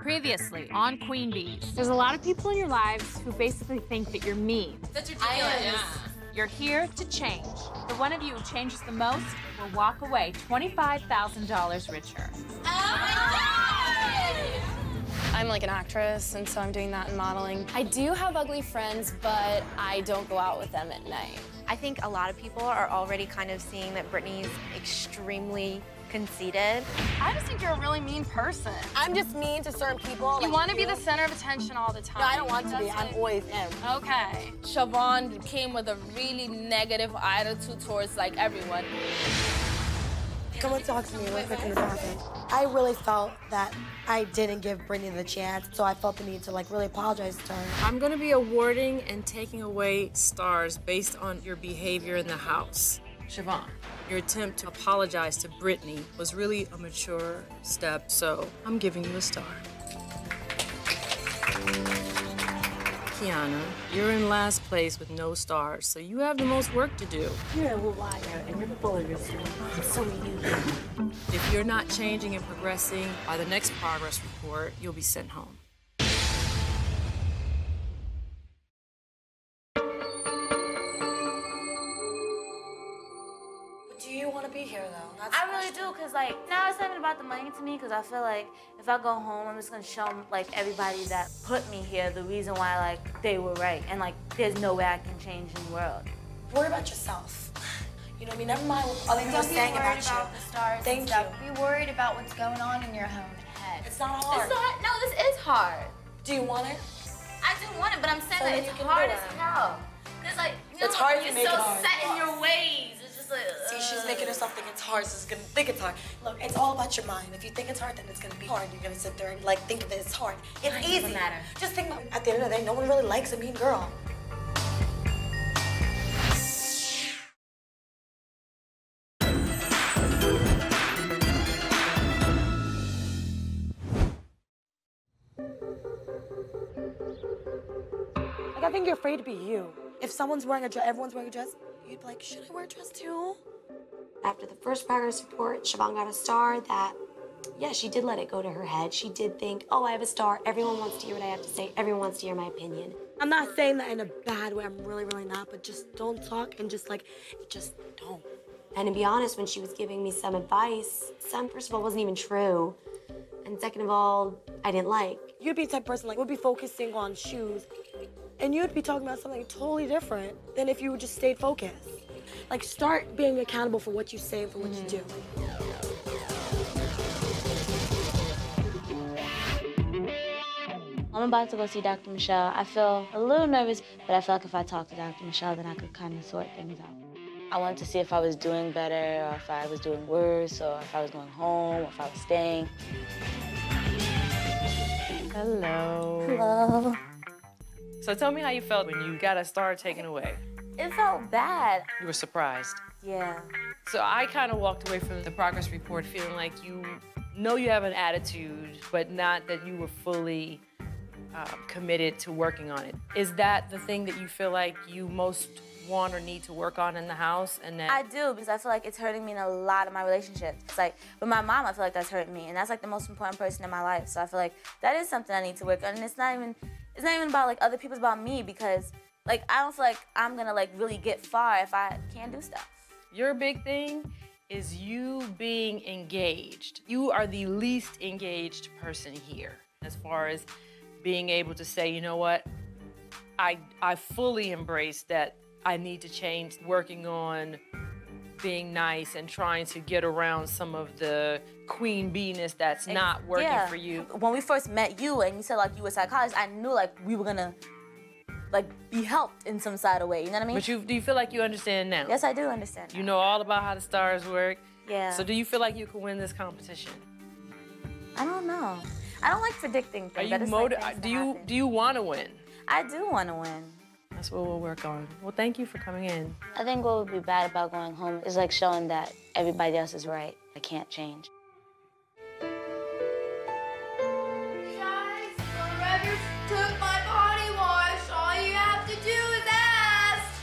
Previously on Queen Bees. There's a lot of people in your lives who basically think that you're mean. That's ridiculous. You're here to change. The one of you who changes the most will walk away $25,000 richer. Oh my God! I'm like an actress, and so I'm doing that in modeling. I do have ugly friends, but I don't go out with them at night. I think a lot of people are already kind of seeing that Brittany's extremely conceited. I just think you're a really mean person. I'm just mean to certain people. You want to be the center of attention all the time. No, I don't want to be. I'm always am. Okay. Siobhan came with a really negative attitude towards like everyone. Come and talk to me real quick in the bathroom. I really felt that I didn't give Brittany the chance, so I felt the need to like really apologize to her. I'm gonna be awarding and taking away stars based on your behavior in the house. Siobhan, your attempt to apologize to Brittany was really a mature step, so I'm giving you a star. Kiana, you're in last place with no stars, so you have the most work to do. You're a liar, and you're full of yourself. So are you. If you're not changing and progressing, by the next progress report, you'll be sent home. Do you want to be here, though? That's I really do, because, like, now it's not even about the money to me, because I feel like if I go home, I'm just going to show, like, everybody that put me here the reason why, like, they were right. And, like, there's no way I can change in the world. Worry about yourself. You know what I mean? Never mind what other people are saying about you. Don't be worried about the stars and stuff. Be worried about what's going on in your own head. It's not hard. It's not, no, this is hard. Do you want it? I do want it, but I'm saying So that then it's you can hard do as it. hell. Because, like, you It's know, hard to you're make so it hard. set in your ways. It's just like, See, she's making herself think it's hard, so she's gonna think it's hard. Look, it's all about your mind. If you think it's hard, then it's gonna be hard. You're gonna sit there and like think of it as hard. It's It easy. doesn't matter. Just think about it. At the end of the day, no one really likes a mean girl. Like, I think you're afraid to be you. If someone's wearing a dress, everyone's wearing a dress, you'd be like, should I wear a dress too? After the first progress report, Siobhan got a star that, yeah, she did let it go to her head. She did think, oh, I have a star. Everyone wants to hear what I have to say. Everyone wants to hear my opinion. I'm not saying that in a bad way. I'm really, really not. But just don't talk and just don't. And to be honest, when she was giving me some advice, some, first of all, wasn't even true. And second of all, I didn't like. You'd be the type of person, like, would be focusing on shoes, and you'd be talking about something totally different than if you just stayed focused. Like, start being accountable for what you say and for what you do. I'm about to go see Dr. Michelle. I feel a little nervous, but I feel like if I talk to Dr. Michelle, then I could kind of sort things out. I wanted to see if I was doing better, or if I was doing worse, or if I was going home, or if I was staying. Hello. Hello. So tell me how you felt when you got a star taken away. It felt bad. You were surprised. Yeah. So I kind of walked away from the progress report feeling like you know you have an attitude, but not that you were fully committed to working on it. Is that the thing that you feel like you most want or need to work on in the house? And that I do, because I feel like it's hurting me in a lot of my relationships. It's like, with my mom, I feel like that's hurting me, and that's like the most important person in my life. So I feel like that is something I need to work on, and it's not even about like other people, it's about me, because like I don't feel like I'm gonna like really get far if I can't do stuff. your big thing is you being engaged. You are the least engaged person here as far as being able to say, you know what, I fully embrace that I need to change, working on being nice and trying to get around some of the queen bee-ness that's not working for you. When we first met you and you said like you were a psychologist, I knew like we were gonna like be helped in some side of way, you know what I mean? But do you feel like you understand now? Yes, I do understand now. You know all about how the stars work? Yeah. So do you feel like you can win this competition? I don't know. I don't like predicting things. Are you do you want to win? I do want to win. That's what we'll work on. Well, thank you for coming in. I think what would be bad about going home is like showing that everybody else is right. I can't change. Guys, whoever took my body wash, all you have to do is ask.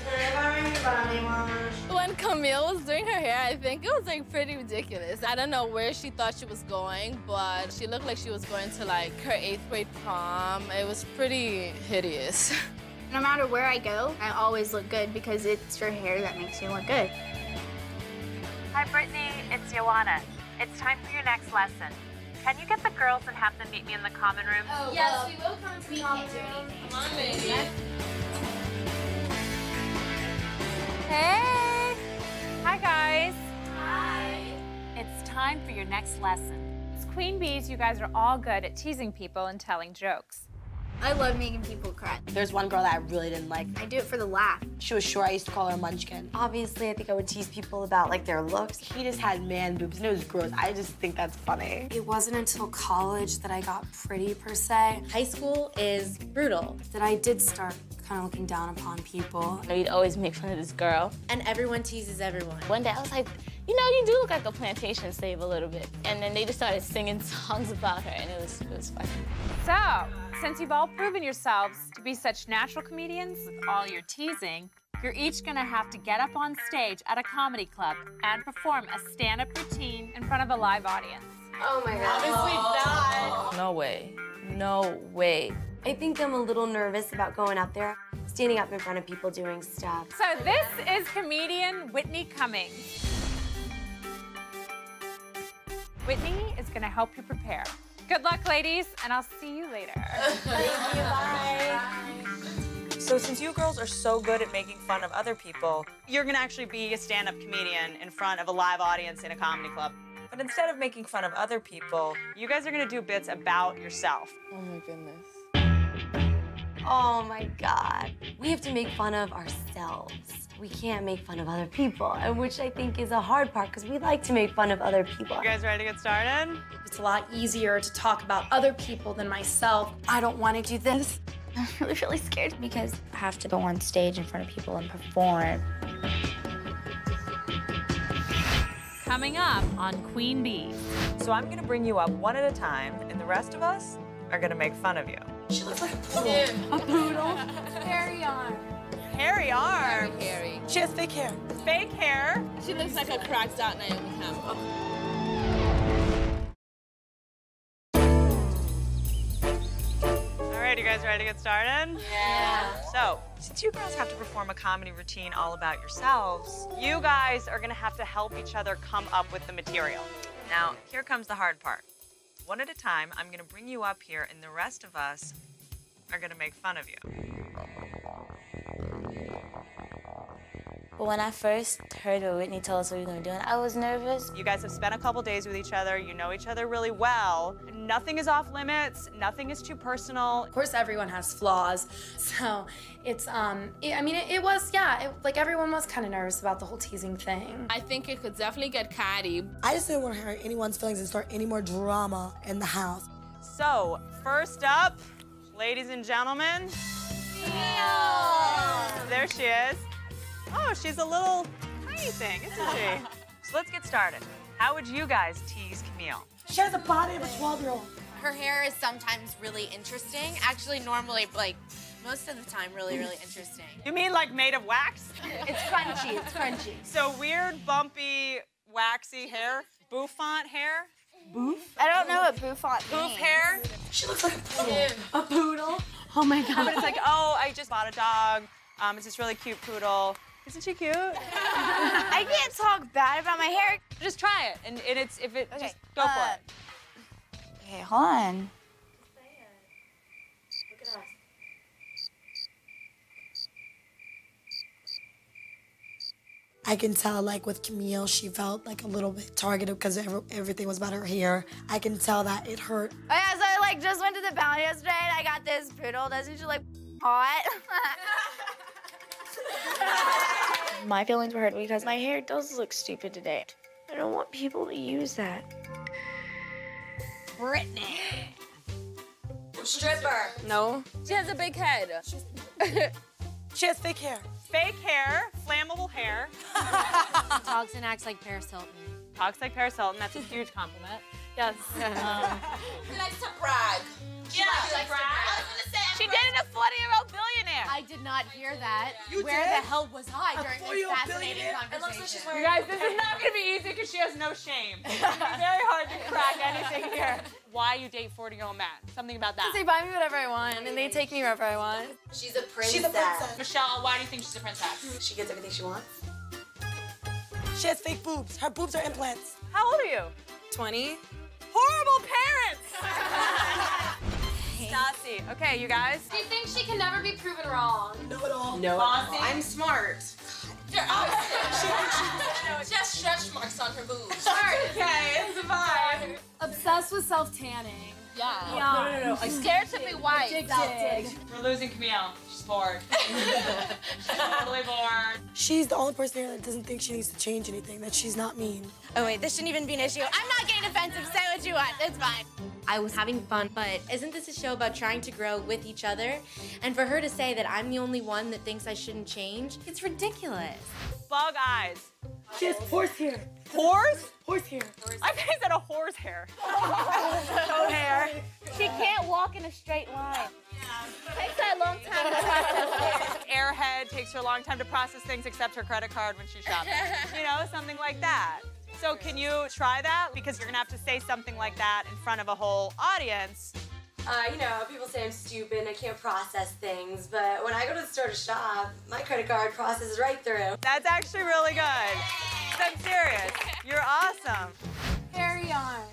Never body wash. When Camille was doing her hair, I think it was like pretty ridiculous. I don't know where she thought she was going, but she looked like she was going to like her 8th grade prom. It was pretty hideous. No matter where I go, I always look good because it's your hair that makes you look good. Hi, Brittany. It's Joanna. It's time for your next lesson. Can you get the girls and have them meet me in the common room? Oh, yes, we will come to the common room. Come on, lady. Hey! Hi, guys. Hi. It's time for your next lesson. As Queen Bees, you guys are all good at teasing people and telling jokes. I love making people cry. There's one girl that I really didn't like. I do it for the laugh. She was short. I used to call her a munchkin. Obviously, I think I would tease people about like their looks. He just had man boobs and it was gross. I just think that's funny. It wasn't until college that I got pretty, per se. High school is brutal. That I did start kind of looking down upon people. You'd always make fun of this girl. And everyone teases everyone. One day I was like, you know, you do look like a plantation slave a little bit. And then they just started singing songs about her, and it was funny. So, since you've all proven yourselves to be such natural comedians with all your teasing, you're each gonna have to get up on stage at a comedy club and perform a stand-up routine in front of a live audience. Oh my God. Honestly, not. No way. No way. I think I'm a little nervous about going up there, standing up in front of people doing stuff. So this is comedian Whitney Cummings. Whitney is gonna help you prepare. Good luck, ladies, and I'll see you later. Thank you, bye. So since you girls are so good at making fun of other people, you're gonna actually be a stand-up comedian in front of a live audience in a comedy club. But instead of making fun of other people, you guys are gonna do bits about yourself. Oh my goodness. Oh my God. We have to make fun of ourselves. We can't make fun of other people, and which I think is a hard part because we like to make fun of other people. You guys ready to get started? It's a lot easier to talk about other people than myself. I don't want to do this. I'm really scared because I have to go on stage in front of people and perform. Coming up on Queen Bee. So I'm gonna bring you up one at a time, and the rest of us are gonna make fun of you. She looks like a poodle. A poodle? Carry on. Hairy arms. Very hairy. She has fake hair. Fake hair. She looks like a cracked out Naomi Campbell. All right, you guys ready to get started? Yeah. So, since you girls have to perform a comedy routine all about yourselves, you guys are gonna have to help each other come up with the material. Now, here comes the hard part. One at a time, I'm gonna bring you up here, and the rest of us are gonna make fun of you. But when I first heard what Whitney told us what we were going to do, I was nervous. You guys have spent a couple days with each other. You know each other really well. Nothing is off limits. Nothing is too personal. Of course, everyone has flaws, so it's like everyone was kind of nervous about the whole teasing thing. I think it could definitely get catty. I just didn't want to hurt anyone's feelings and start any more drama in the house. So, first up, ladies and gentlemen. There she is. Oh, she's a little tiny thing, isn't she? So let's get started. How would you guys tease Camille? She has the body of a 12-year-old. Her hair is sometimes really interesting. Actually, normally, like, most of the time, really interesting. You mean like made of wax? It's crunchy, it's crunchy. So weird, bumpy, waxy hair? Bouffant hair? Boof? I don't know what bouffant Boof means. hair? She looks like a poodle. A poodle? Oh my God. But it's like, oh, I just bought a dog. It's this really cute poodle. Isn't she cute? I can't talk bad about my hair. Just try it, and just go for it. Okay, hold on. Look at us. I can tell, like, with Camille, she felt like a little bit targeted because everything was about her hair. I can tell that it hurt. Oh yeah, so I like just went to the pound yesterday and I got this poodle. Doesn't she look hot? My feelings were hurt because my hair does look stupid today. I don't want people to use that. Brittany. Stripper. No. She has a big head. She has fake hair. Fake hair, flammable hair. Talks and acts like Paris Hilton. Talks like Paris Hilton. That's a huge compliment. Yes. She likes to brag. She did it a 40-year-old billionaire. I did not hear that. You Where did? the hell was I during this $40 fascinating billionaire? conversation? You guys, this is not going to be easy because she has no shame. It's going to be very hard to crack anything here. Why you date 40-year-old men? Something about that. They buy me whatever I want, and they take me wherever I want. She's a princess. She's a princess. Michelle, why do you think she's a princess? She gets everything she wants. She has fake boobs. Her boobs are implants. How old are you? 20. Horrible parents! Stassi. Okay, you guys. She thinks she can never be proven wrong. No at all. No. Bossy. I'm smart. Just stretch marks on her boobs. Okay, it's a vibe. Obsessed with self-tanning. Yeah. No. She's scared to be white. Addicted. We're losing Camille. She's bored. She's totally bored. She's the only person here that doesn't think she needs to change anything, that she's not mean. Oh wait, this shouldn't even be an issue. I'm not getting offensive. Say what you want. It's fine. I was having fun, but isn't this a show about trying to grow with each other? And for her to say that I'm the only one that thinks I shouldn't change, it's ridiculous. Bug eyes. She has horse hair. Horse? Horse hair. I think he said a horse hair. No hair. She can't walk in a straight line. Takes her a long time to process it. Airhead takes her a long time to process things except her credit card when she's shopping. You know, something like that. So can you try that? Because you're gonna have to say something like that in front of a whole audience. You know, people say I'm stupid and I can't process things, but when I go to the store to shop, my credit card processes right through. That's actually really good. I'm serious. You're awesome. Hairy arm.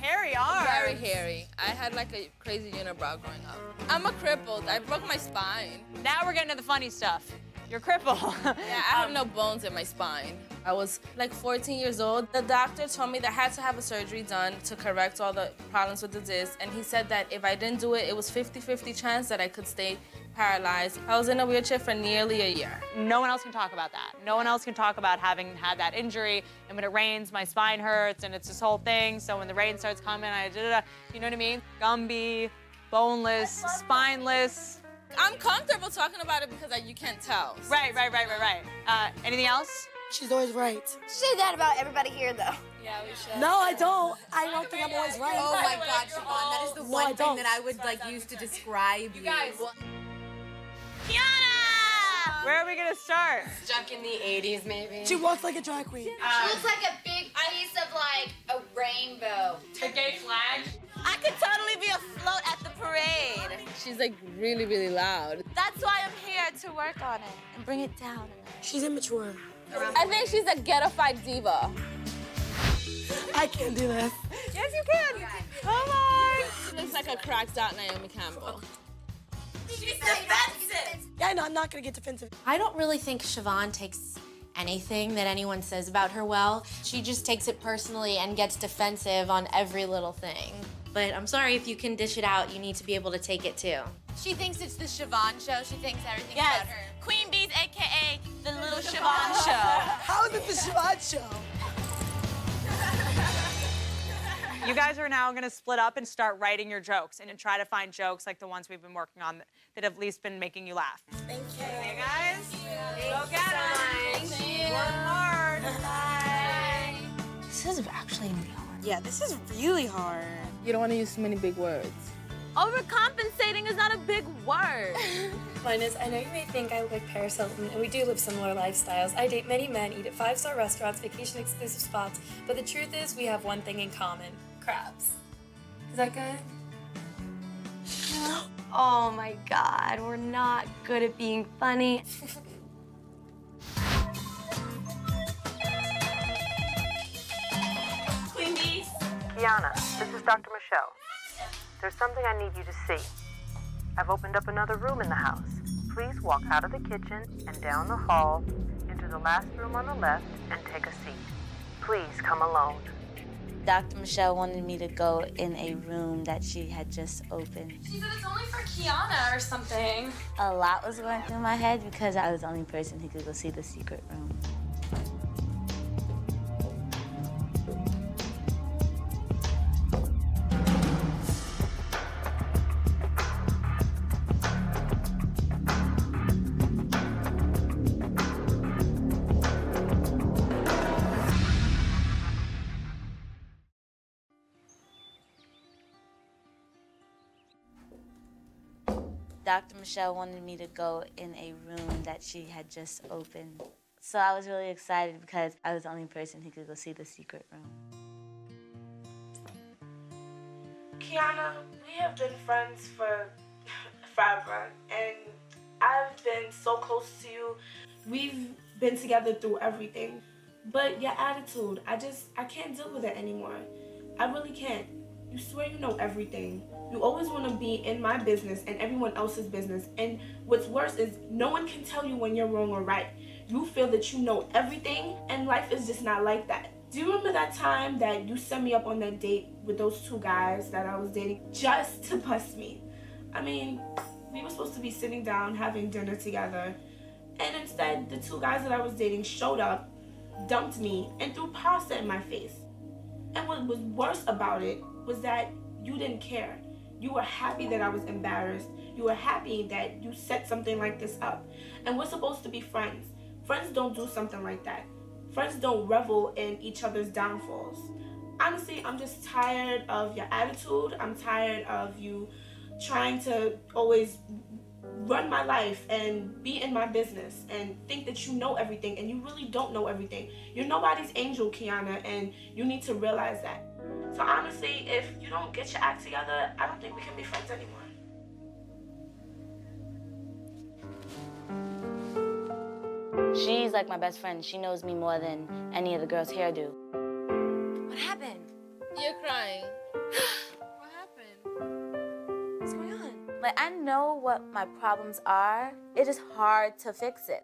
Hairy arms. Very hairy. I had like a crazy unibrow growing up. I'm a crippled. I broke my spine. Now we're getting to the funny stuff. You're crippled. Yeah, I have no bones in my spine. I was like 14 years old. The doctor told me that I had to have a surgery done to correct all the problems with the disc. And he said that if I didn't do it, it was 50-50 chance that I could stay paralyzed. I was in a wheelchair for nearly a year. No one else can talk about that. No one else can talk about having had that injury. And when it rains, my spine hurts, and it's this whole thing. So when the rain starts coming, you know what I mean? Gumby, boneless, spineless. I'm comfortable talking about it because you can't tell. Right. Anything else? She's always right. Say that about everybody here, though. Yeah, we should. No, I don't. I don't think I'm always right. Oh my God, Siobhan, that is the one thing that I would like use to describe you. Kiana! Where are we gonna start? Stuck in the 80s, maybe. She walks like a drag queen. She looks like a big piece of like a rainbow. The gay flag. I could totally be afloat at the parade. She's like really, really loud. That's why I'm here to work on it and bring it down. She's immature. I think she's a ghetto-fied diva. I can't do this. Yes, you can. Come on. She looks like a cracked out Naomi Campbell. She's defensive. Yeah, I know, I'm not gonna get defensive. I don't really think Siobhan takes anything that anyone says about her well. She just takes it personally and gets defensive on every little thing. But I'm sorry, if you can dish it out, you need to be able to take it too. She thinks it's the Siobhan show. She thinks everything's Yes. about her. Queen Bees, AKA the Little Siobhan Show. How is it the Siobhan show? You guys are now gonna split up and start writing your jokes and try to find jokes like the ones we've been working on that have at least been making you laugh. Thank you. Hey guys, go get it. Work hard. Bye. This is actually really hard. Yeah, this is really hard. You don't want to use too many big words. Overcompensating is not a big word. Linus, I know you may think I look like Paris Hilton, and we do live similar lifestyles. I date many men, eat at 5-star restaurants, vacation exclusive spots, but the truth is we have one thing in common: crabs. Is that good? Oh my God, we're not good at being funny. Queen Bees. Kiana, this is Dr. Michelle. There's something I need you to see. I've opened up another room in the house. Please walk out of the kitchen and down the hall into the last room on the left and take a seat. Please come alone. Dr. Michelle wanted me to go in a room that she had just opened. She said it's only for Kiana or something. A lot was going through my head because I was the only person who could go see the secret room. Dr. Michelle wanted me to go in a room that she had just opened. So I was really excited because I was the only person who could go see the secret room. Kiana, we have been friends for forever, and I've been so close to you. We've been together through everything. But your attitude, I can't deal with it anymore. I really can't. You swear you know everything. You always want to be in my business and everyone else's business. And what's worse is no one can tell you when you're wrong or right. You feel that you know everything, and life is just not like that. Do you remember that time that you set me up on that date with those two guys that I was dating just to bust me? I mean, we were supposed to be sitting down having dinner together, and instead the two guys that I was dating showed up, dumped me, and threw pasta in my face. And what was worse about it was that you didn't care. You were happy that I was embarrassed. You were happy that you set something like this up. And we're supposed to be friends. Friends don't do something like that. Friends don't revel in each other's downfalls. Honestly, I'm just tired of your attitude. I'm tired of you trying to always run my life and be in my business and think that you know everything, and you really don't know everything. You're nobody's angel, Kiana, and you need to realize that. So honestly, if you don't get your act together, I don't think we can be friends anymore. She's like my best friend. She knows me more than any of the girls here do. What happened? You're crying. What happened? What's going on? Like, I know what my problems are. It's just hard to fix it.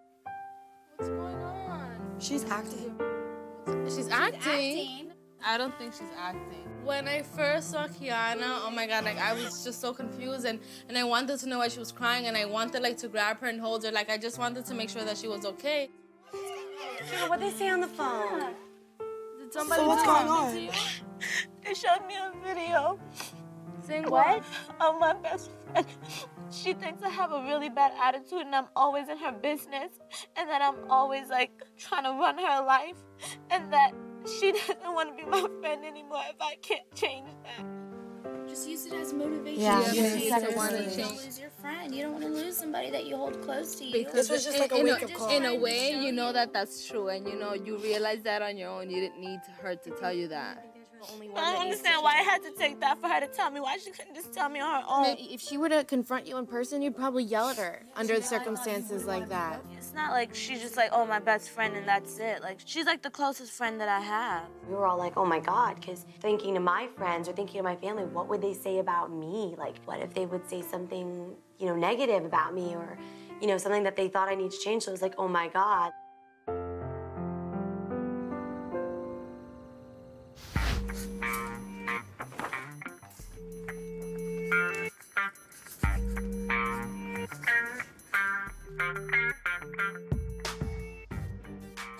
What's going on? She's acting. She's acting? I don't think she's acting. When I first saw Kiana, oh my God, like I was just so confused, and I wanted to know why she was crying, and I wanted like to grab her and hold her. Like I just wanted to make sure that she was okay. What'd they say on the phone? Did somebody what's do going something on? to you? They showed me a video. Saying what? Of my best friend. She thinks I have a really bad attitude and I'm always in her business, and that I'm always like trying to run her life, and that she doesn't want to be my friend anymore if I can't change that. Just use it as motivation. Yeah, you you don't want to lose your friend. You don't want to lose somebody that you hold close to you. This was just like a wake-up call. In a way, you know that that's true, and you know you realize that on your own. You didn't need her to tell you that. I don't understand why I had to take that for her to tell me. Why she couldn't just tell me on her own. If she were to confront you in person, you'd probably yell at her under circumstances like that. It's not like she's just like, oh, my best friend and that's it. Like, she's like the closest friend that I have. We were all like, oh my God, because thinking to my friends or thinking to my family, what would they say about me? Like, what if they would say something, you know, negative about me, or, you know, something that they thought I need to change? So it was like, oh my God.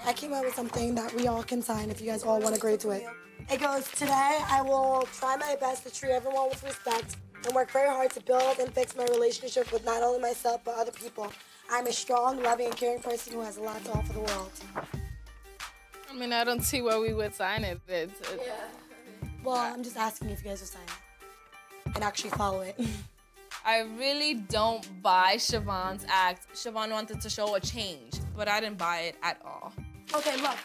I came up with something that we all can sign if you guys all want to agree to it. It goes, today I will try my best to treat everyone with respect and work very hard to build and fix my relationship with not only myself but other people. I'm a strong, loving, and caring person who has a lot to offer the world. I mean, I don't see where we would sign it. Well, I'm just asking if you guys will sign it and actually follow it. I really don't buy Siobhan's act. Siobhan wanted to show a change, but I didn't buy it at all. Okay, look,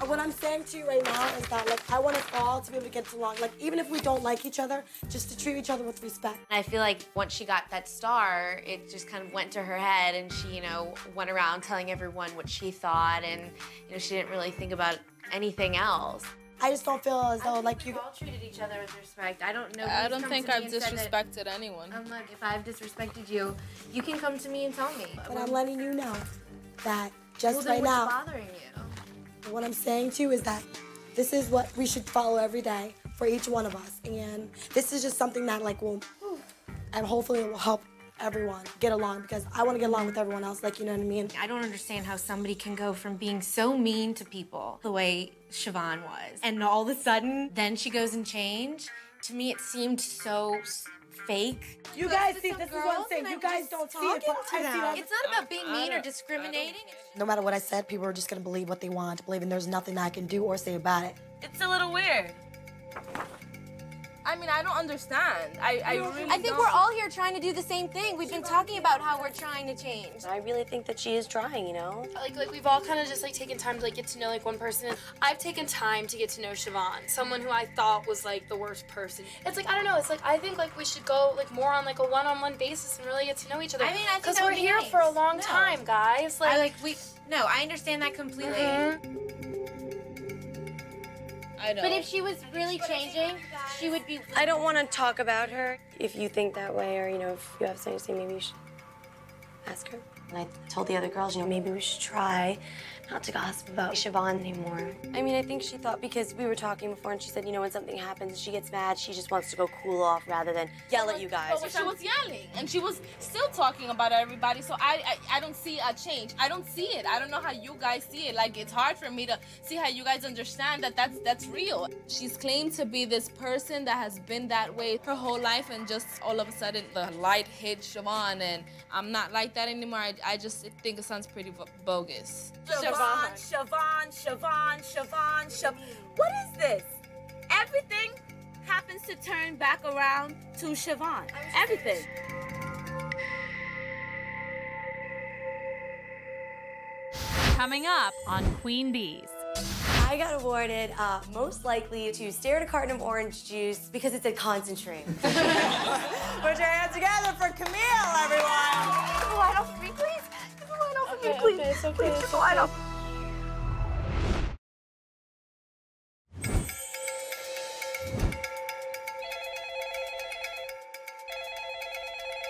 what I'm saying to you right now is that, like, I want us all to be able to get along. Like, even if we don't like each other, just to treat each other with respect. I feel like once she got that star, it just kind of went to her head, and she, you know, went around telling everyone what she thought, and, you know, she didn't really think about anything else. I just don't feel as though, like, you all treated each other with respect. I don't know. I don't think I've disrespected anyone. Look, if I've disrespected you, you can come to me and tell me. But I'm letting you know that just then right now. what's bothering you? What I'm saying to you is that this is what we should follow every day for each one of us. And this is just something that, like, will, and hopefully it will help everyone get along, because I want to get along with everyone else, like, you know what I mean? I don't understand how somebody can go from being so mean to people the way Siobhan was, and all of a sudden, then she goes and change. To me, it seemed so fake. You guys see, this is what I'm saying. You guys don't see it, but I see that. It's not about being mean or discriminating. No matter what I said, people are just going to believe what they want to believe, and there's nothing I can do or say about it. It's a little weird. I mean, I don't understand. I really I think don't. we're all here trying to do the same thing. We've been talking about how we're trying to change. I really think that she is trying, you know? Like we've all kind of just like taken time to like get to know like one person. I've taken time to get to know Siobhan, someone who I thought was like the worst person. It's like, I don't know, it's like I think like we should go like more on like a one-on-one basis and really get to know each other. I mean, I think because that we're would be here nice. for a long time, guys. Like, No, I understand that completely. I know. But if she was really changing, she would be. I don't want to talk about her. If you think that way, or, you know, if you have something to say, maybe you should ask her. And I told the other girls, you know, maybe we should try not to gossip about Siobhan anymore. I mean, I think she thought, because we were talking before, and she said, you know, when something happens and she gets mad, she just wants to go cool off rather than yell at you guys. But she was yelling, and she was still talking about everybody, so I don't see a change. I don't see it. I don't know how you guys see it. Like, it's hard for me to see how you guys understand that that's real. She's claimed to be this person that has been that way her whole life, and just all of a sudden the light hit Siobhan, and I'm not like that anymore. I just think it sounds pretty bogus. Siobhan. What is this? Everything happens to turn back around to Siobhan. Everything. Coming up on Queen Bees. I got awarded most likely to stare at a carton of orange juice because it said concentrate. Put your hands together for Camille, everyone. Keep the light off of me, please. Keep the light off of me, please. Okay, it's okay. Please, keep the light off.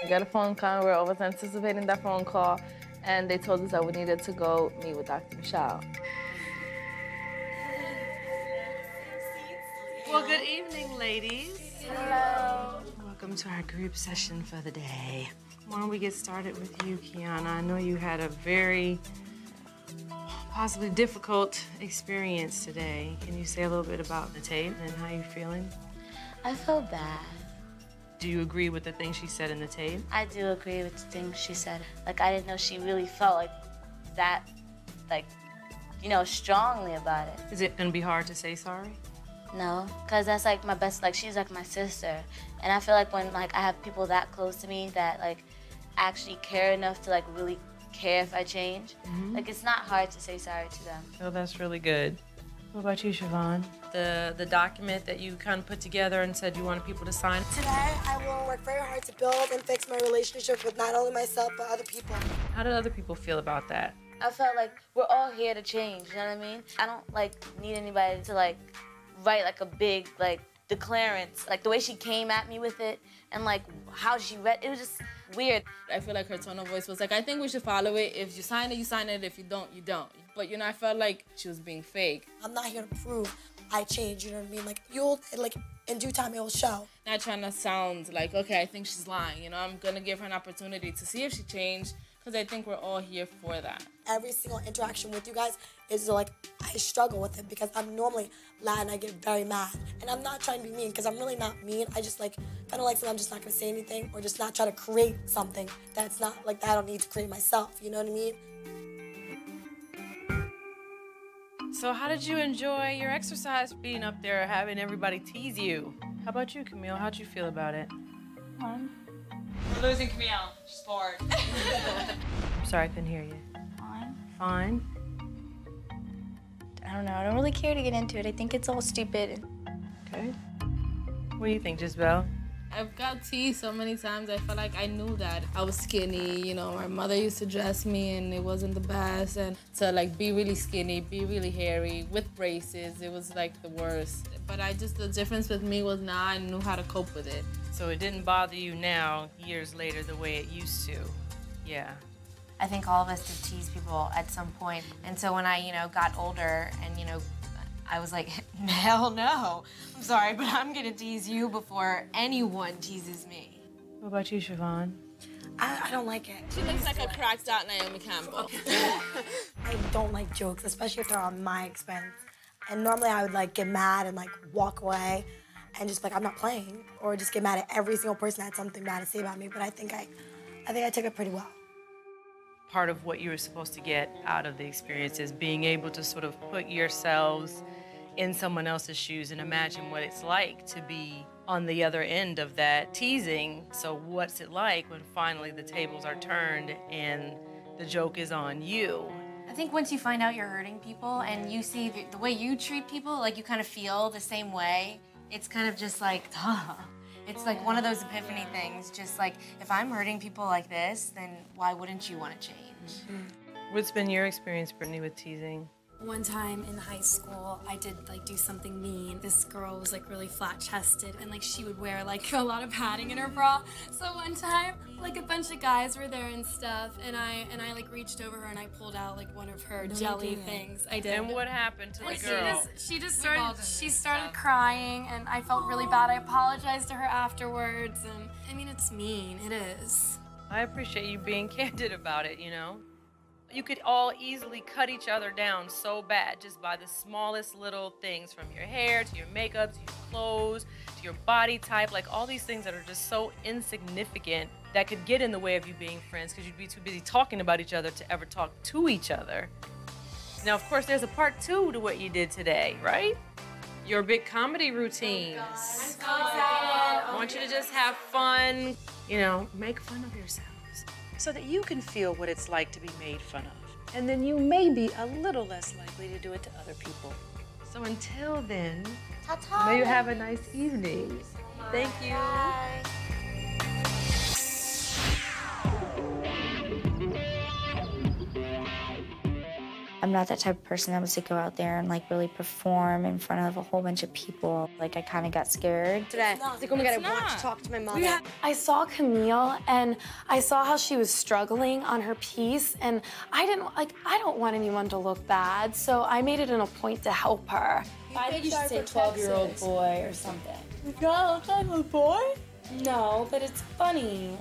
We got a phone call. We were over anticipating that phone call, and they told us that we needed to go meet with Dr. Michelle. Well, good evening, ladies. Hello. Welcome to our group session for the day. Why don't we get started with you, Kiana? I know you had a very possibly difficult experience today. Can you say a little bit about the tape and how you're feeling? I feel bad. Do you agree with the things she said in the tape? I do agree with the things she said. Like, I didn't know she really felt like that, like, you know, strongly about it. Is it gonna be hard to say sorry? No, because that's like my best, like, she's like my sister. And I feel like when, like, I have people that close to me that, like, actually care enough to, like, really care if I change, like, it's not hard to say sorry to them. Oh, that's really good. What about you, Siobhan? The document that you kind of put together and said you wanted people to sign. Today, I will work very hard to build and fix my relationship with not only myself, but other people. How did other people feel about that? I felt like we're all here to change, you know what I mean? I don't, like, need anybody to, like, write, like, a big, like, declarance. Like, the way she came at me with it and, like, how she read, it was just weird. I feel like her tone of voice was like, I think we should follow it. If you sign it, you sign it. If you don't, you don't. But, you know, I felt like she was being fake. I'm not here to prove I changed, you know what I mean? Like, you'll, like, in due time, it will show. Not trying to sound like, okay, I think she's lying. You know, I'm going to give her an opportunity to see if she changed, because I think we're all here for that. Every single interaction with you guys is like, I struggle with it because I'm normally loud and I get very mad. And I'm not trying to be mean because I'm really not mean. I just like, kind of like I'm just not gonna say anything or just not try to create something that's not like that I don't need to create myself, you know what I mean? So how did you enjoy your exercise being up there, having everybody tease you? How about you, Camille? How'd you feel about it? We're losing Camille. She's bored. I'm sorry, I couldn't hear you. Fine. I don't know. I don't really care to get into it. I think it's all stupid. Okay. What do you think, Gisbelle? I've got teased so many times. I felt like I knew that I was skinny. You know, my mother used to dress me and it wasn't the best. And to like be really skinny, be really hairy, with braces, it was like the worst. But the difference with me was now I knew how to cope with it. So it didn't bother you now, years later, the way it used to? Yeah. I think all of us did tease people at some point. And so when I, got older and, I was like, hell no. I'm sorry, but I'm gonna tease you before anyone teases me. What about you, Siobhan? I don't like it. She looks like a cracked out Naomi Campbell. I don't like jokes, especially if they're on my expense. And normally I would like get mad and like walk away and just like, I'm not playing, or just get mad at every single person that had something bad to say about me. But I think I took it pretty well. Part of what you were supposed to get out of the experience is being able to sort of put yourselves in someone else's shoes and imagine what it's like to be on the other end of that teasing. So what's it like when finally the tables are turned and the joke is on you? I think once you find out you're hurting people and you see the way you treat people, like you kind of feel the same way, it's kind of just like, duh. It's like one of those epiphany things, just like, if I'm hurting people like this, then why wouldn't you want to change? What's been your experience, Brittany, with teasing? One time in high school, I did like do something mean. This girl was like really flat-chested, and like she would wear like a lot of padding in her bra. So one time, like a bunch of guys were there and stuff, and I like reached over her and I pulled out like one of her jelly things. I did. And what happened to the girl? She started crying, and I felt really bad. I apologized to her afterwards, and I mean, it's mean. It is. I appreciate you being candid about it, you know? You could all easily cut each other down so bad just by the smallest little things, from your hair to your makeup to your clothes to your body type, like all these things that are just so insignificant that could get in the way of you being friends because you'd be too busy talking about each other to ever talk to each other. Now, of course, there's a part 2 to what you did today, right? Your big comedy routines. I'm so excited. I want you to just have fun, you know, make fun of yourselves so that you can feel what it's like to be made fun of. And then you may be a little less likely to do it to other people. So until then, may you have a nice evening. Thank you. Bye. I'm not that type of person that was to go out there and like really perform in front of a whole bunch of people. Like I kind of got scared. Today, I was like, oh my God, I want to talk to my mom. Yeah. I saw Camille, and I saw how she was struggling on her piece, and I don't want anyone to look bad, so I made it a point to help her. I think you should say 12-year-old boy or something. No, 12-year-old boy? No, but it's funny.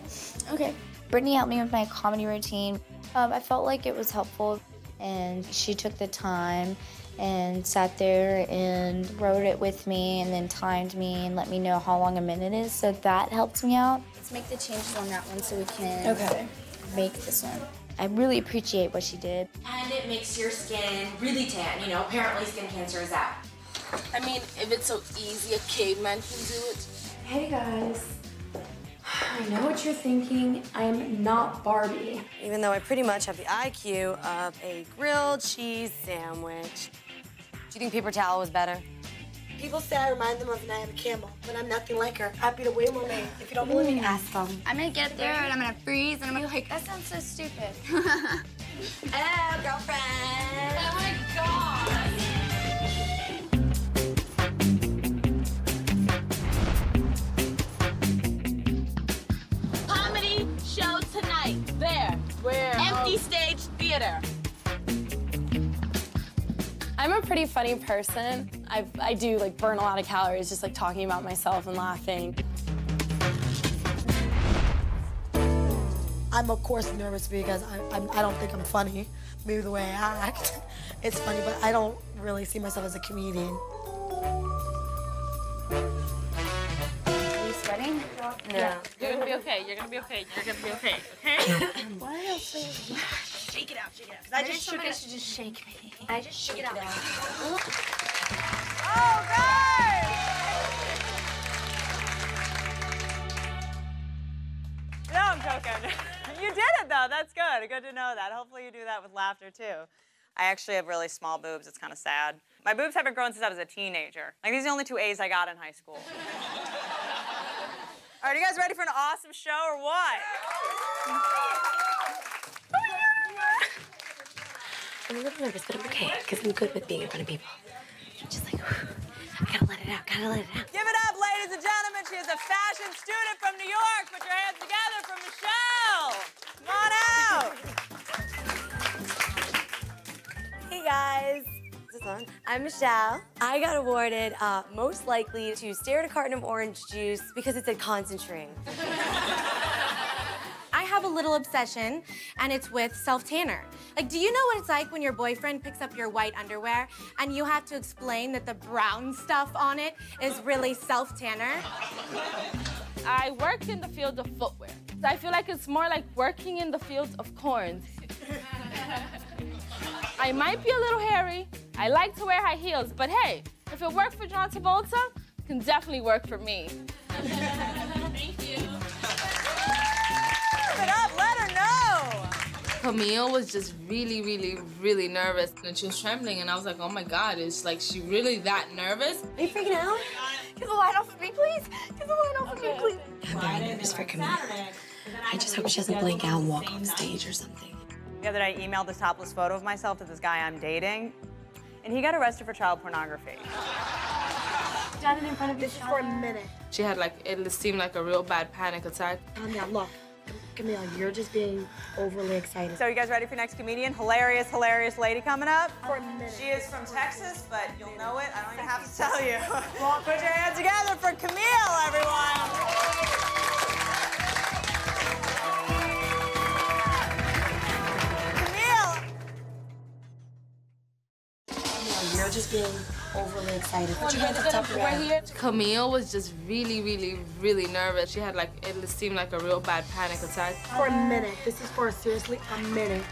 Okay. Brittany helped me with my comedy routine. I felt like it was helpful, and she took the time and sat there and wrote it with me and then timed me and let me know how long a minute is, so that helped me out. Let's make the changes on that one so we can make this one. I really appreciate what she did. And it makes your skin really tan. You know, apparently skin cancer is out. I mean, if it's so easy, a caveman can do it. Hey guys, I know what you're thinking. I'm not Barbie. Even though I pretty much have the IQ of a grilled cheese sandwich. Do you think paper towel was better? People say I remind them of Naomi Campbell, but I'm nothing like her. Happy to way more made. If you don't believe me, ask them. I'm gonna get there and I'm gonna freeze and I'm gonna be like, that sounds so stupid. Oh, girlfriend. Oh my God. Comedy show tonight. There. Where? Empty stage theater. I'm a pretty funny person. I do like burn a lot of calories just like talking about myself and laughing. I'm of course nervous because I don't think I'm funny. Maybe the way I act, it's funny, but I don't really see myself as a comedian. Are you sweating? No. You're gonna be okay. You're gonna be okay. You're gonna be okay. Okay? Why else? Shake it out, shake it out. 'Cause I just shook it out. should just shake me. I just shook it out. Oh, guys! No, I'm joking. You did it, though. That's good. Good to know that. Hopefully you do that with laughter, too. I actually have really small boobs. It's kind of sad. My boobs haven't grown since I was a teenager. Like, these are the only 2 A's I got in high school. All right, you guys ready for an awesome show or what? I'm a little nervous, but I'm okay, because I'm good with being in front of people. I'm just like, I gotta let it out, gotta let it out. Give it up, ladies and gentlemen. She is a fashion student from New York. Put your hands together for Michelle. Come on out. Hey guys. Is this on? I'm Michelle. I got awarded most likely to stare at a carton of orange juice because it said concentrating. I have a little obsession, and it's with self-tanner. Like, do you know what it's like when your boyfriend picks up your white underwear and you have to explain that the brown stuff on it is really self-tanner? I worked in the field of footwear. So I feel like it's more like working in the field of corns. I might be a little hairy. I like to wear high heels, but hey, if it worked for John Travolta, can definitely work for me. Thank you. Give it up, let her know. Camille was just really nervous, and she was trembling, and I was like, oh my God, is like she really that nervous? Are you freaking out? Get the light off of me, please. Get the light off of me, please. I'm very nervous for Camille. I just hope she doesn't blink out and walk off stage or something. The other day, I emailed a topless photo of myself to this guy I'm dating, and he got arrested for child pornography. Done it in front of this for a minute. She had like, it seemed like a real bad panic attack. Calm down, look. Camille, you're just being overly excited. So you guys ready for next comedian? Hilarious, hilarious lady coming up. For a minute. She is from Texas, but you'll know it. I don't even have to tell you. Well, put your hands together for Camille, everyone. You're just being overly excited. Put your hands on top of your head. Camille was just really nervous. She had like, it seemed like a real bad panic attack. For a minute. This is for seriously a minute.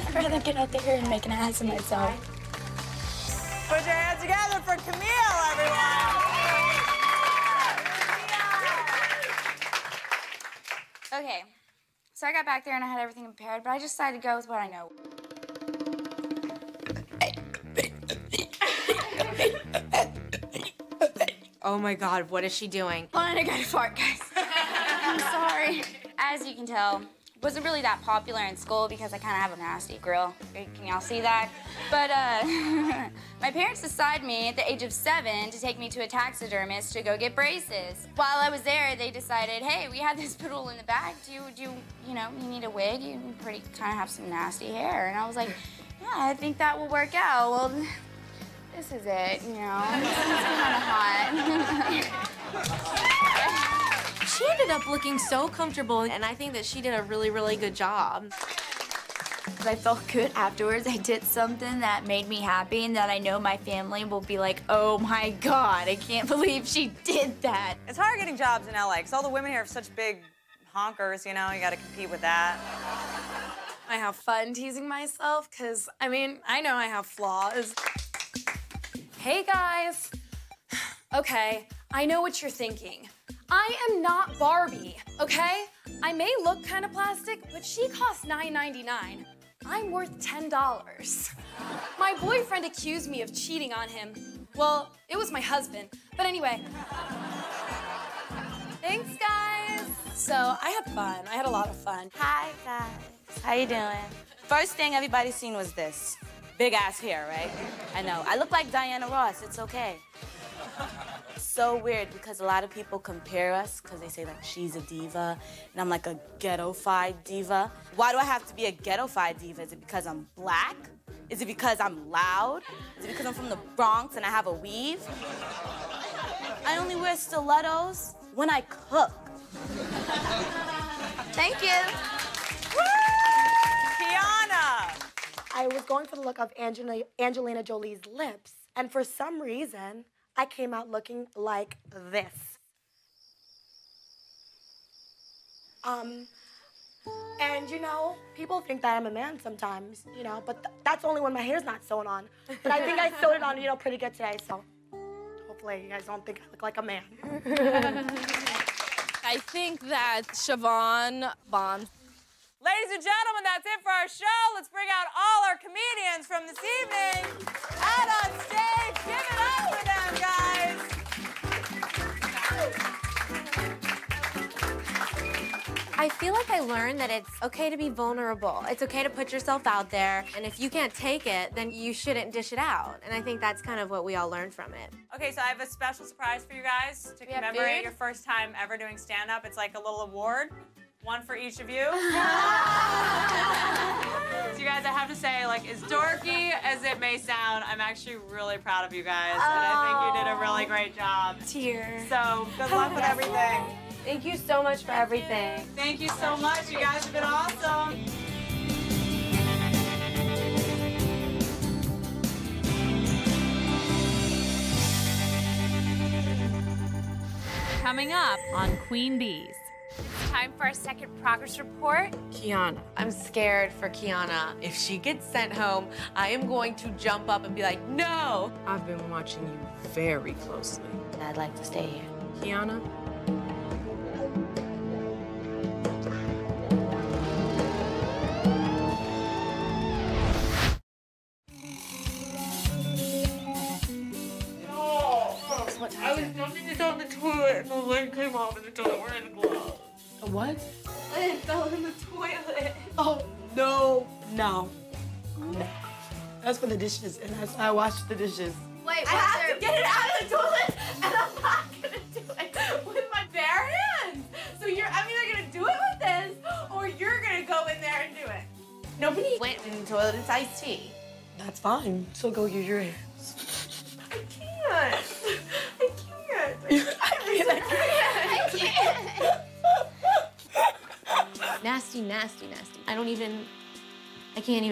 I'd rather get out there and make an ass of myself. Put your hands together for Camille, everyone. Okay, so I got back there and I had everything prepared, but I just decided to go with what I know. Oh my God, what is she doing? Hold on, I gotta fart, guys. I'm sorry. As you can tell, wasn't really that popular in school because I kind of have a nasty grill. Can y'all see that? But my parents decided me at the age of 7 to take me to a taxidermist to go get braces. While I was there, they decided, hey, we have this poodle in the back. Do you need a wig? You kind of have some nasty hair. And I was like, yeah, I think that will work out. Well, this is it, you know. It's kind of hot. She ended up looking so comfortable, and I think that she did a really good job. I felt good afterwards. I did something that made me happy and that I know my family will be like, oh my God, I can't believe she did that. It's hard getting jobs in LA, because all the women here are such big honkers, you know, you gotta compete with that. I have fun teasing myself, because, I mean, I know I have flaws. Hey, guys. Okay, I know what you're thinking. I am not Barbie, okay? I may look kind of plastic, but she costs $9.99. I'm worth $10. My boyfriend accused me of cheating on him. Well, it was my husband. But anyway. Thanks, guys. So, I had fun. I had a lot of fun. Hi, guys. How you doing? First thing everybody seen was this. Big ass hair, right? I know. I look like Diana Ross. It's okay. So weird because a lot of people compare us because they say like she's a diva and I'm like a ghetto-fied diva. Why do I have to be a ghetto-fied diva? Is it because I'm black? Is it because I'm loud? Is it because I'm from the Bronx and I have a weave? I only wear stilettos when I cook. Thank you. Tiana! I was going for the look of Angelina Jolie's lips, and for some reason, I came out looking like this. And you know, people think that I'm a man sometimes, you know, but that's only when my hair's not sewn on. But I think I sewed it on, you know, pretty good today, so hopefully you guys don't think I look like a man. I think that Siobhan bonds. Ladies and gentlemen, that's it for our show. Let's bring out all our comedians from this evening out on stage. Give it up for them, guys. I feel like I learned that it's okay to be vulnerable. It's okay to put yourself out there, and if you can't take it, then you shouldn't dish it out. And I think that's kind of what we all learned from it. Okay, so I have a special surprise for you guys to commemorate your first time ever doing stand-up. It's like a little award. One for each of you. So you guys, I have to say, like, as dorky as it may sound, I'm actually really proud of you guys. And I think you did a really great job. Tear. So good luck with everything. Thank you so much for everything. Thank you so much. You guys have been awesome. Coming up on Queen Bees. It's time for our second progress report. Kiana. I'm scared for Kiana. If she gets sent home, I am going to jump up and be like, no! I've been watching you very closely. I'd like to stay here. Kiana? I was jumping to go in the toilet and the lid came off in the toilet wearing the gloves. A what? Lid fell in the toilet. Oh, no. No. That's for the dishes, and I washed the dishes. Wait, I have to get it out of the toilet, and I'm not gonna do it with my bare hands. So I'm either gonna do it with this, or you're gonna go in there and do it. Nobody went in the toilet. It's iced tea. That's fine. So go use your hands. I can't. I can't. Nasty, nasty, nasty. I can't.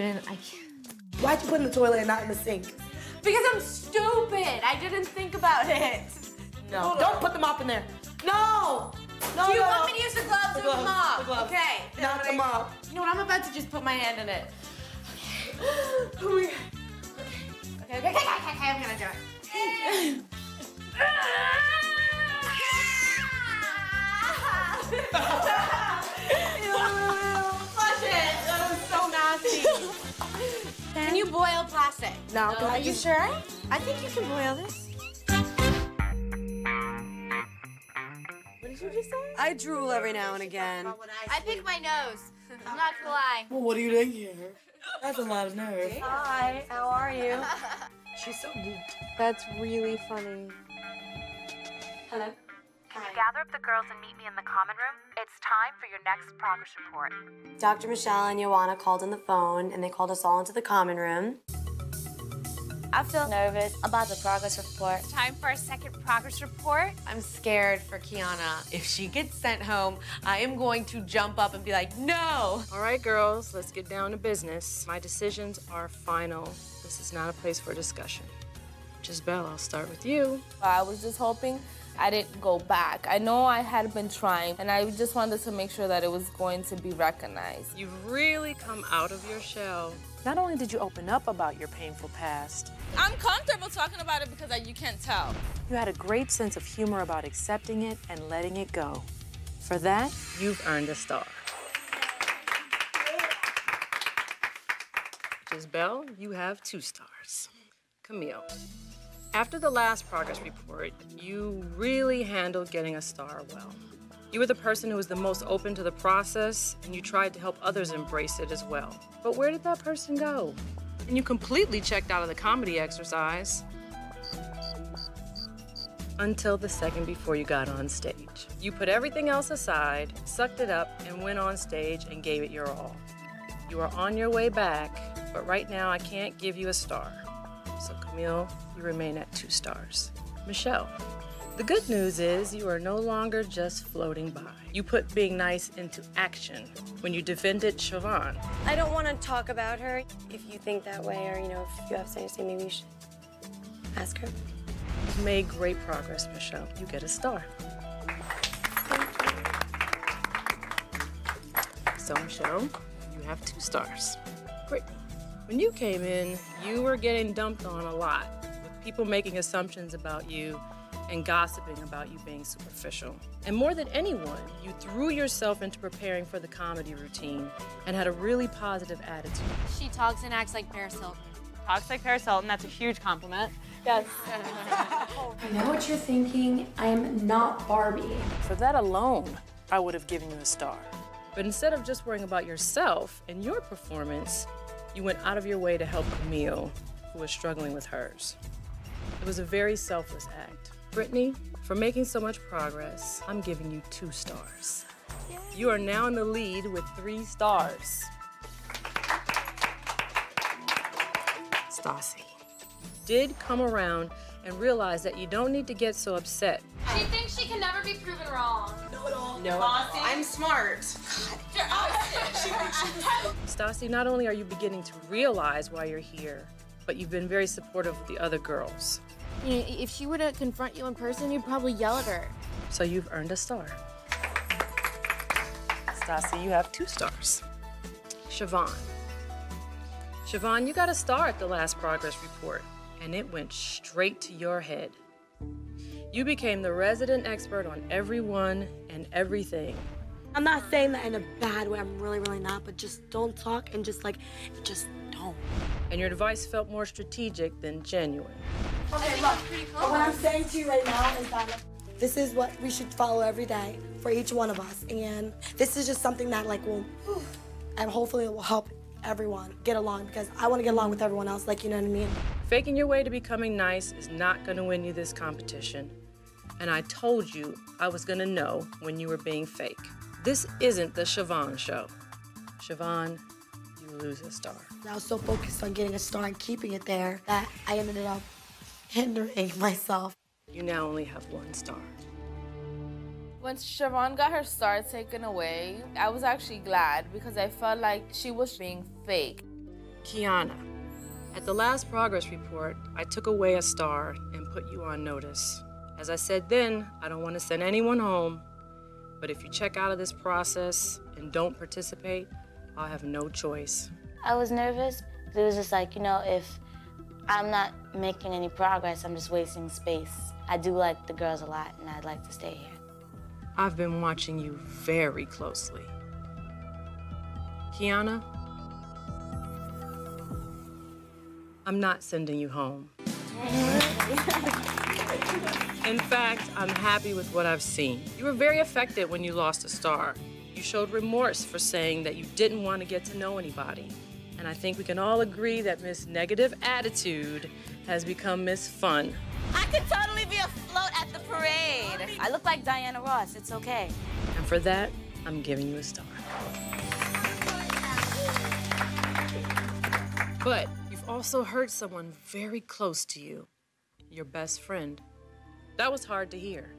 Why'd you put it in the toilet and not in the sink? Because I'm stupid. I didn't think about it. No. Don't put the mop in there. No! No, Do you no. want me to use the gloves or the mop? The gloves. Okay. Not the mop. You know what? I'm about to just put my hand in it. Okay. Oh my God. Okay, I'm gonna do it. Flush it. That was so nasty. Can you boil plastic? No. Are you sure? I think you can boil this. What did you just say? I drool every now and again. I pick my nose. I'm not gonna lie. Well, what do you think here? That's a lot of nerve. Hi, how are you? She's so good. That's really funny. Hello? Can you gather up the girls and meet me in the common room? It's time for your next progress report. Dr. Michelle and Joanna called on the phone, and they called us all into the common room. I feel nervous about the progress report. It's time for our second progress report. I'm scared for Kiana. If she gets sent home, I am going to jump up and be like, no! All right, girls, let's get down to business. My decisions are final. This is not a place for discussion. Gisbelle, I'll start with you. I was just hoping I didn't go back. I know I had been trying, and I just wanted to make sure that it was going to be recognized. You've really come out of your shell. Not only did you open up about your painful past, I'm comfortable talking about it because you can't tell. you had a great sense of humor about accepting it and letting it go. For that, you've earned a star. Gisbelle, you have 2 stars. Camille, after the last progress report, you really handled getting a star well. You were the person who was the most open to the process, and you tried to help others embrace it as well. But where did that person go? And you completely checked out of the comedy exercise. Until the second before you got on stage. You put everything else aside, sucked it up, and went on stage and gave it your all. You are on your way back, but right now I can't give you a star. So Camille, you remain at 2 stars. Michelle, the good news is you are no longer just floating by. You put being nice into action when you defended Siobhan. I don't want to talk about her. If you think that way, or, if you have something to say, maybe you should ask her. You've made great progress, Michelle. You get a star. So, Michelle, you have 2 stars. Brittany, when you came in, you were getting dumped on a lot, with people making assumptions about you and gossiping about you being superficial. And more than anyone, you threw yourself into preparing for the comedy routine and had a really positive attitude. She talks and acts like Paris Hilton. Talks like Paris Hilton, that's a huge compliment. Yes. I know what you're thinking. I am not Barbie. For that alone, I would have given you a star. But instead of just worrying about yourself and your performance, you went out of your way to help Camille, who was struggling with hers. It was a very selfless act. Brittany, for making so much progress, I'm giving you 2 stars. You are now in the lead with 3 stars. Stassi, you did come around and realize that you don't need to get so upset. She thinks she can never be proven wrong. No, I'm smart. Stassi, not only are you beginning to realize why you're here, but you've been very supportive of the other girls. If she were to confront you in person, you'd probably yell at her. So you've earned a star. Stassi, you have 2 stars. Siobhan. Siobhan, you got a star at the last progress report, and it went straight to your head. You became the resident expert on everyone and everything. I'm not saying that in a bad way, I'm really, really not, but just don't talk and just don't. And your advice felt more strategic than genuine. Okay, look, what I'm saying to you right now is that this is what we should follow every day for each one of us. And this is just something that will, and hopefully it will help everyone get along, because I want to get along with everyone else, you know what I mean? Faking your way to becoming nice is not gonna win you this competition. And I told you I was gonna know when you were being fake. This isn't the Siobhan show. Siobhan, you lose a star. I was so focused on getting a star and keeping it there that I ended up hindering myself. You now only have 1 star. When Siobhan got her star taken away, I was actually glad because I felt like she was being fake. Kiana, at the last progress report, I took away a star and put you on notice. As I said then, I don't want to send anyone home, but if you check out of this process and don't participate, I'll have no choice. I was nervous. It was just if I'm not making any progress, I'm just wasting space. I do like the girls a lot, and I'd like to stay here. I've been watching you very closely. Kiana, I'm not sending you home. In fact, I'm happy with what I've seen. You were very affected when you lost a star. You showed remorse for saying that you didn't want to get to know anybody. And I think we can all agree that Miss Negative Attitude has become Miss Fun. I could totally be afloat at the parade. I look like Diana Ross. It's okay. And for that, I'm giving you a star. But you've also hurt someone very close to you, your best friend. That was hard to hear.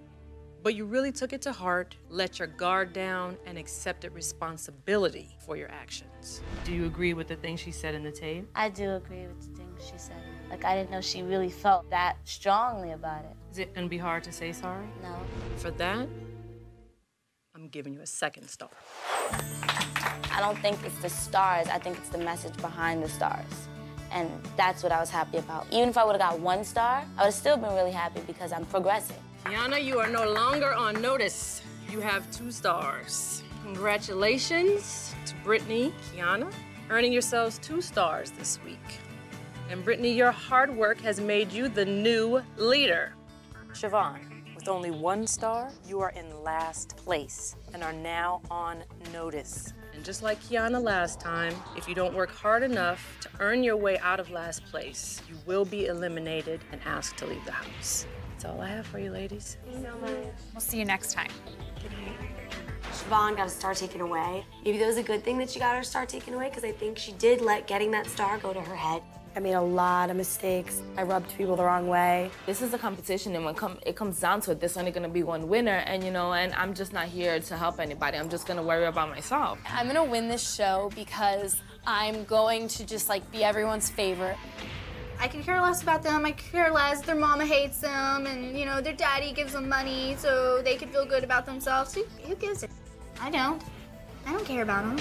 But you really took it to heart, let your guard down, and accepted responsibility for your actions. Do you agree with the things she said in the tape? I do agree with the things she said. I didn't know she really felt that strongly about it. Is it gonna be hard to say sorry? No. For that, I'm giving you a 2nd star. I don't think it's the stars. I think it's the message behind the stars. And that's what I was happy about. Even if I would've got 1 star, I would've still been really happy because I'm progressing. Kiana, you are no longer on notice. You have 2 stars. Congratulations to Brittany, Kiana, earning yourselves 2 stars this week. And Brittany, your hard work has made you the new leader. Siobhan, with only 1 star, you are in last place and are now on notice. And just like Kiana last time, if you don't work hard enough to earn your way out of last place, you will be eliminated and asked to leave the house. That's all I have for you, ladies. Thank you so much. We'll see you next time. Siobhan got a star taken away. Maybe that was a good thing that she got her star taken away, because I think she did let getting that star go to her head. I made a lot of mistakes. I rubbed people the wrong way. This is a competition, and when it comes down to it, there's only gonna be 1 winner, and and I'm just not here to help anybody. I'm just gonna worry about myself. I'm gonna win this show because I'm going to just be everyone's favorite. I could care less about them. I could care less. Their mama hates them, and their daddy gives them money so they could feel good about themselves. Who gives it? I don't. I don't care about them.